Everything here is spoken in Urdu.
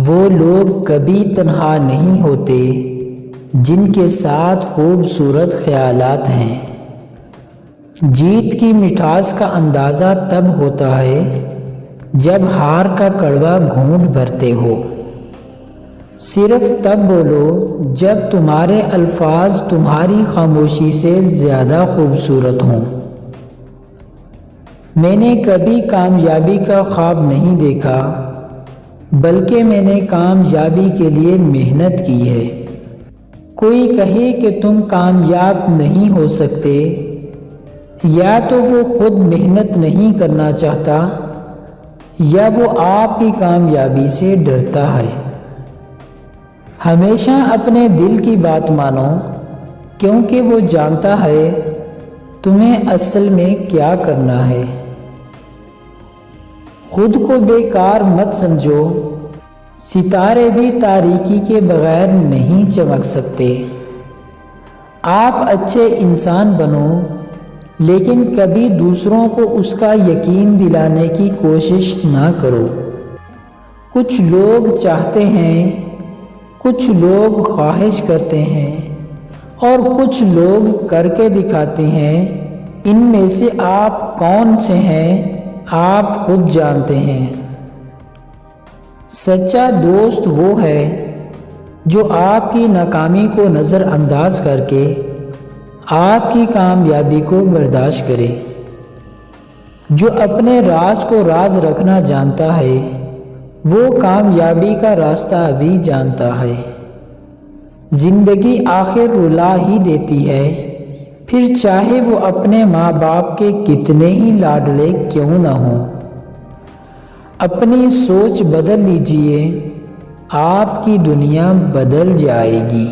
وہ لوگ کبھی تنہا نہیں ہوتے جن کے ساتھ خوبصورت خیالات ہیں۔ جیت کی مٹھاس کا اندازہ تب ہوتا ہے جب ہار کا کڑوا گھونٹ بھرتے ہو۔ صرف تب بولو جب تمہارے الفاظ تمہاری خاموشی سے زیادہ خوبصورت ہوں۔ میں نے کبھی کامیابی کا خواب نہیں دیکھا، بلکہ میں نے کامیابی کے لیے محنت کی ہے۔ کوئی کہے کہ تم کامیاب نہیں ہو سکتے، یا تو وہ خود محنت نہیں کرنا چاہتا یا وہ آپ کی کامیابی سے ڈرتا ہے۔ ہمیشہ اپنے دل کی بات مانو، کیونکہ وہ جانتا ہے تمہیں اصل میں کیا کرنا ہے۔ خود کو بیکار مت سمجھو، ستارے بھی تاریکی کے بغیر نہیں چمک سکتے۔ آپ اچھے انسان بنو، لیکن کبھی دوسروں کو اس کا یقین دلانے کی کوشش نہ کرو۔ کچھ لوگ چاہتے ہیں، کچھ لوگ خواہش کرتے ہیں، اور کچھ لوگ کر کے دکھاتے ہیں۔ ان میں سے آپ کون سے ہیں آپ خود جانتے ہیں۔ سچا دوست وہ ہے جو آپ کی ناکامی کو نظر انداز کر کے آپ کی کامیابی کو برداشت کرے۔ جو اپنے راز کو راز رکھنا جانتا ہے وہ کامیابی کا راستہ بھی جانتا ہے۔ زندگی آخر رلا ہی دیتی ہے، پھر چاہے وہ اپنے ماں باپ کے کتنے ہی لاڈلے کیوں نہ ہوں۔ اپنی سوچ بدل لیجئے، آپ کی دنیا بدل جائے گی۔